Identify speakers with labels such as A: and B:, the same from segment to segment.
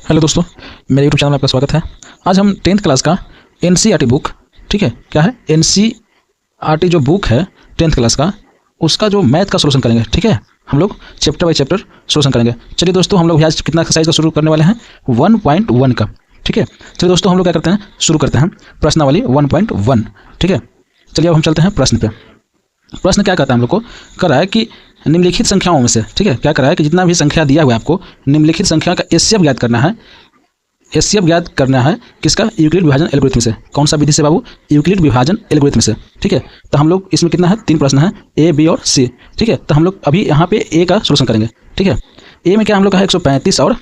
A: Hello दोस्तों, मेरे YouTube channel में आपका स्वागत है। आज हम 10th क्लास का एनसीईआरटी बुक, ठीक है, क्या है एनसीईआरटी जो बुक है 10th क्लास का, उसका जो मैथ का सोल्यूशन करेंगे। ठीक है, हम लोग चैप्टर बाय चैप्टर सोल्यूशन करेंगे। चलिए दोस्तों, हम लोग आज कितना एक्सरसाइज का शुरू करने वाले हैं 1.1 का। ठीक है, चलिए दोस्तों, हम लोग क्या करते हैं, शुरू करते हैं प्रश्नावली 1.1। ठीक है, चलिए अब हम चलते हैं प्रश्न पे। प्रश्न क्या कहता है, हम लोग को कर रहा है कि निम्नलिखित संख्याओं में से, ठीक है, क्या कर रहा है कि जितना भी संख्या दिया हुआ है आपको, निम्नलिखित संख्या का एचसीएफ ज्ञात करना है। एचसीएफ ज्ञात करना है किसका? यूक्लिड विभाजन एल्गोरिथम से। कौन सा विधि से बाबू? यूक्लिड विभाजन एल्गोरिथम से। ठीक है, तो हम लोग इसमें कितना है, 3 प्रश्न है, ए, बी और सी। ठीक है, तो हम लोग अभी यहाँ पे ए का सोल्यूशन करेंगे। ठीक है, ए में क्या हम लोग का है 135 और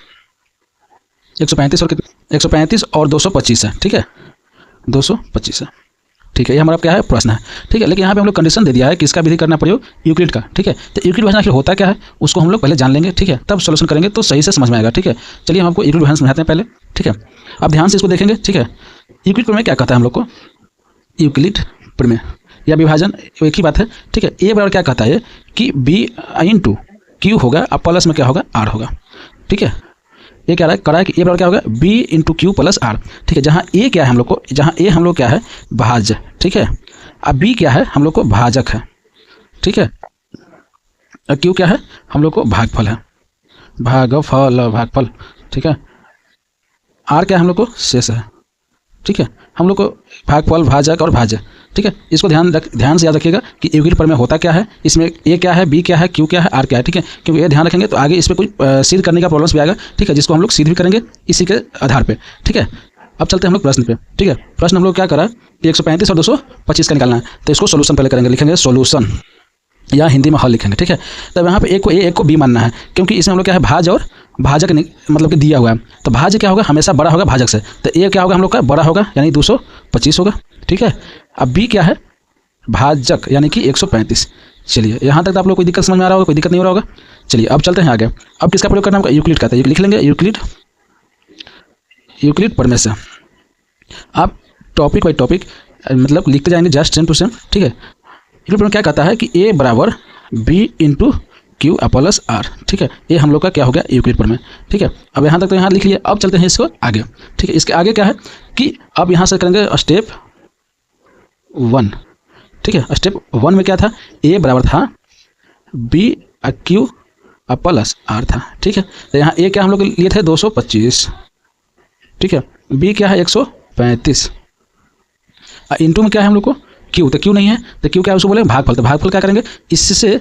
A: 225 है। ठीक है, 225 है। ठीक है, ये हमारा क्या है, प्रश्न है। ठीक है, लेकिन यहाँ पे हम लोग कंडीशन दे दिया है कि इसका विधि करना प्रयोग यूक्लिड का। ठीक है, तो यूक्लिड विभाजन आखिर होता क्या है उसको हम लोग पहले जान लेंगे। ठीक है, तब सोल्यूशन करेंगे तो सही से समझ में आएगा। ठीक है, चलिए हम आपको यूक्लिड विभाजन समझाते हैं पहले। ठीक है, अब ध्यान से इसको देखेंगे। ठीक है, यूक्लिड प्रमेय क्या कहता है हम लोग को? यूक्लिड प्रमेय या विभाजन एक ही बात है। ठीक है, ए बराबर क्या कहता है कि बी इंटू क्यू होगा और प्लस में क्या होगा, आर होगा। ठीक है, ये क्या करा है कि ए बराबर क्या होगा, B into Q plus R. ठीक है, जहाँ ए क्या है हम लोग को, जहाँ ए हम लोग क्या है, भाज्य। ठीक है, अब बी क्या है, हम लोग को भाजक है। ठीक है, और क्यू क्या है, हम लोग को भागफल है, भागफल। ठीक है, आर क्या है, हम लोग को शेष है। ठीक है, हम लोग को भागफल, भाजक और भाज्य। ठीक है, इसको ध्यान से याद रखिएगा कि यूक्लिड प्रमेय होता क्या है, इसमें ए क्या है, बी क्या है, क्यू क्या है, आर क्या है। ठीक है, क्योंकि ये ध्यान रखेंगे तो आगे इस पर कोई सिद्ध करने का प्रॉब्लम्स भी आएगा। ठीक है, जिसको हम लोग सिद्ध भी करेंगे इसी के आधार पे। ठीक है, अब चलते हैं हम लोग प्रश्न पे। ठीक है, प्रश्न हम लोग क्या करा कि 135 और 225 का निकालना है, तो इसको सोल्यूशन पहले करेंगे, लिखेंगे सोल्यूशन या हिंदी में हल लिखेंगे। ठीक है, तब यहाँ पे एक को ए, एक को बी मानना है, क्योंकि इसमें हम लोग क्या है, भाज और भाजक मतलब कि दिया हुआ है, तो भाज्य क्या होगा, हमेशा बड़ा होगा भाजक से, तो ए क्या होगा हम लोग का, बड़ा होगा, यानी 225 होगा। ठीक है, अब बी क्या है, भाजक यानी कि 135। चलिए, यहाँ तक तो आप लोग कोई दिक्कत समझ में आ रहा होगा, कोई दिक्कत नहीं हो रहा होगा। चलिए अब चलते हैं आगे। अब किसका प्रयोग करना होगा, यूक्लिड का। लिख लेंगे यूक्लिड प्रमेय से। आप टॉपिक बाई टॉपिक मतलब लिखते जाएंगे, जस्ट सेम टू सेम। ठीक है, यूक्लिड प्रमेय क्या कहता है कि ए बराबर B into Q plus R. ठीक है, ये हम लोग का क्या हो गया, यूक्लिड प्रमेय। ठीक है, अब यहाँ तक तो यहाँ लिख लिया। अब चलते हैं इसको आगे। ठीक है, इसके आगे क्या है कि अब यहाँ से करेंगे स्टेप 1। ठीक है, स्टेप 1 में क्या था, ए बराबर था बी क्यू प्लस आर था। ठीक है, तो यहाँ ए क्या हम लोग लिए थे 225। ठीक है, बी क्या है 135, इंटू में क्या है हम लोग को क्यू, तो क्यू नहीं है, तो क्यू क्या है उसको बोले भागफल। तो भागफल क्या करेंगे, इससे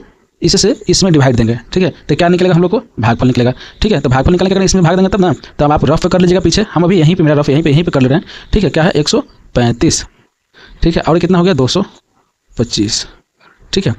A: इसमें डिवाइड देंगे। ठीक है, तो क्या निकलेगा हम लोग को, भागफल निकलेगा। ठीक है, तो भागफल निकलने के कारण इसमें भाग देंगे तब ना, तो अब आप रफ कर लीजिएगा पीछे, हम अभी यहीं पे, मेरा रफ यहीं पे कर ले रहे हैं। ठीक है, क्या है 135। ठीक है, और कितना हो गया 225। ठीक है,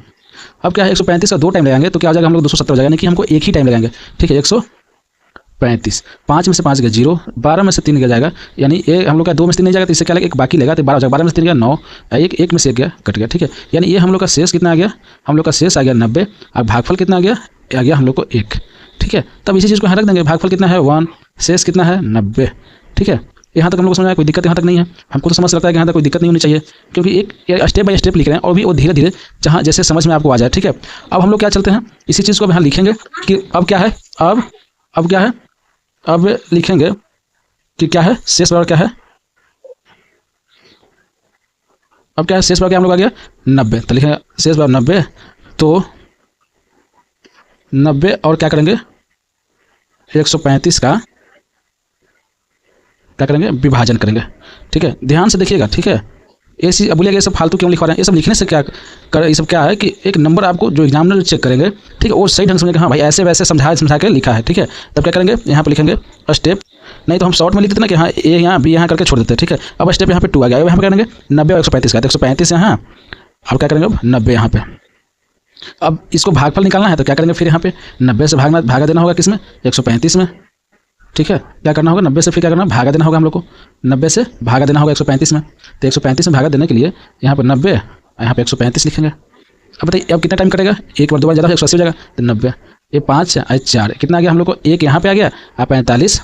A: अब क्या है 135 का 2 टाइम लगाएंगे तो क्या हो जाएगा, हम लोग 270 हो जाएगा, यानी कि हमको एक ही टाइम लगाएंगे। ठीक है, 135, 5 में से 5 गया 0, 12 में से 3 गया जाएगा, यानी ये हम लोग का 2 में से 3 नहीं जाएगा, तो इससे क्या लगेगा, एक बाकी लेगा, तो 12 हो जाएगा। 12 में से 3 गया 9, एक में से 1 गया, कट गया। ठीक है, यानी ये हम लोग का शेष कितना आ गया, हम लोग का शेष आ गया 90, और भागफल कितना आ गया हम लोग को 1। ठीक है, तब इसी चीज़ को यहाँ रख देंगे, भागफल कितना है 1, शेष कितना है 90। ठीक है, यहाँ तक हम लोग को समझ आया, कोई दिक्कत यहाँ तक नहीं है। हमको तो समझ लगता है कि यहाँ तक कोई दिक्कत नहीं होनी चाहिए, क्योंकि एक स्टेप बाय स्टेप लिख रहे हैं और भी वो धीरे धीरे जहाँ जैसे समझ में आपको आ जाए। ठीक है, अब हम लोग क्या चलते हैं, इसी चीज़ को अब यहाँ लिखेंगे कि अब क्या है, अब क्या है, अब लिखेंगे कि क्या है, शेष बराबर क्या है, अब क्या है, शेष बराबर क्या हम लोग आ गया 90, तो लिखेंगे शेष बराबर 90, तो 90 और क्या करेंगे 135 का क्या करेंगे, विभाजन करेंगे। ठीक है, ध्यान से देखिएगा। ठीक है, ये चीज़ बोलिएगा ये सब फालतू क्यों लिखवा रहे हैं, ये सब लिखने से क्या ये सब क्या है कि एक नंबर आपको जो एग्जामिनर चेक करेंगे, ठीक है, वो सही ढंग से समझेगा, हाँ भाई ऐसे वैसे समझा के लिखा है। ठीक है, तब क्या करेंगे, यहाँ पर लिखेंगे स्टेप, नहीं तो हम शॉर्ट में लिख देते ना कि हाँ ए यहाँ बी यहाँ करके छोड़ देते हैं। ठीक है, अब स्टेप यहाँ पे 2 आ गया, यहाँ पे करेंगे 90 और 135 का, 135 यहाँ, अब क्या करेंगे, अब 90 यहाँ पे। अब इसको भागफल निकालना है तो क्या करेंगे, फिर यहाँ पे 90 से भागा देना होगा किसमें, 135 में। ठीक है, क्या करना होगा, 90 से फिर क्या करना, भागा देना होगा हम लोग को, 90 से भागा देना होगा 135 में। तो 135 में भागा देने के लिए यहाँ पर 90, यहाँ पे 135 लिखेंगे। अब बताइए अब कितना टाइम कटेगा, एक बार 2 बार ज़्यादा 180 हो जाएगा, तो 90, ये 5 4 कितना आ गया हम लोग को, 1 यहाँ पे आ गया, 45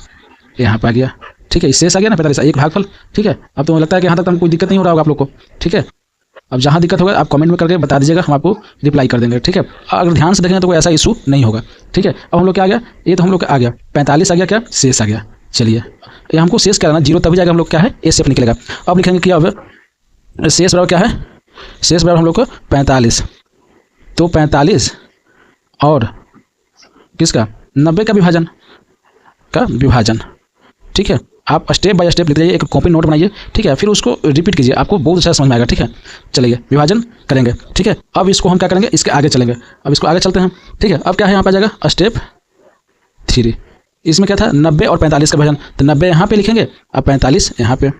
A: यहाँ पे आ गया। ठीक है, शेष आ गया ना 45, एक भागफल। ठीक है, अब तो मुझे लगता है कि यहाँ तक हमको कोई दिक्कत नहीं हो रहा होगा आप लोग को। ठीक है, अब जहाँ दिक्कत होगा आप कमेंट में करके बता दीजिएगा, हम आपको रिप्लाई कर देंगे। ठीक है, अगर ध्यान से देखेंगे तो कोई ऐसा इशू नहीं होगा। ठीक है, अब हम लोग क्या आ गया, ये तो हम लोग आ गया 45 आ गया, क्या शेष आ गया। चलिए ये हमको शेष क्या लाना, जीरो, तभी जाकर हम लोग क्या है एचसीएफ निकलेगा। अब लिखेंगे क्या अब शेष बराबर क्या है, शेष बराबर हम लोग को 45। तो 45 और किसका 90 का विभाजन, ठीक है। आप स्टेप बाय स्टेप लिखते जाइए, एक कॉपी नोट बनाइए, ठीक है, फिर उसको रिपीट कीजिए, आपको बहुत अच्छा समझ में आएगा, ठीक है। चलिए विभाजन करेंगे, ठीक है। अब इसको हम क्या करेंगे, इसके आगे चलेंगे, अब इसको आगे चलते हैं, ठीक है। अब क्या है यहाँ पे आ जाएगा स्टेप 3, इसमें क्या था 90 और 45 का विभाजन, तो 90 यहाँ पे लिखेंगे और 45 यहाँ पे।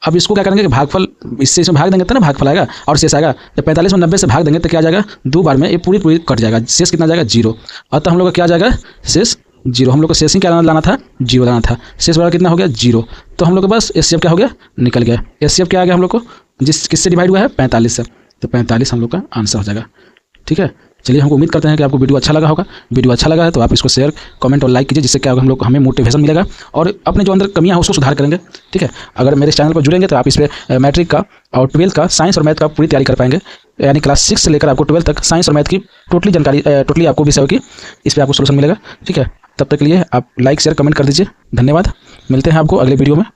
A: अब इसको क्या करेंगे कि भागफल, इससे भाग देंगे तो ना भागफल आएगा और शेष आएगा। जब 45 में 90 से भाग देंगे तो क्या आ जाएगा, 2 बार में ये पूरी कट जाएगा, शेष कितना जाएगा 0। अतः हम लोग का क्या आ जाएगा शेष 0। हम लोग को शेष ही क्या लाना था, 0 लाना था। शेष बराबर कितना हो गया 0। तो हम लोग के पास एचसीएफ क्या हो गया, निकल गया। एचसीएफ क्या आ गया हम लोग को, किससे डिवाइड हुआ है 45 से, तो 45 हम लोग का आंसर हो जाएगा, ठीक है। चलिए हमको उम्मीद करते हैं कि आपको वीडियो अच्छा लगा होगा। वीडियो अच्छा लगा है तो आप इसको शेयर, कमेंट और लाइक कीजिए, जिससे क्या होगा हम लोग हमें मोटिवेशन मिलेगा और अपने जो अंदर कमियां हैं उसको सुधार करेंगे, ठीक है। अगर मेरे चैनल पर जुड़ेंगे तो आप इस पर मैट्रिक का और 12th का साइंस और मैथ का पूरी तैयारी कर पाएंगे, यानी क्लास 6 से लेकर आपको 12th तक साइंस और मैथ की टोटली जानकारी, टोटली आपको विषय की इस पर आपको सोल्यूशन मिलेगा, ठीक है। तब तक के लिए आप लाइक शेयर कमेंट कर दीजिए। धन्यवाद, मिलते हैं आपको अगले वीडियो में।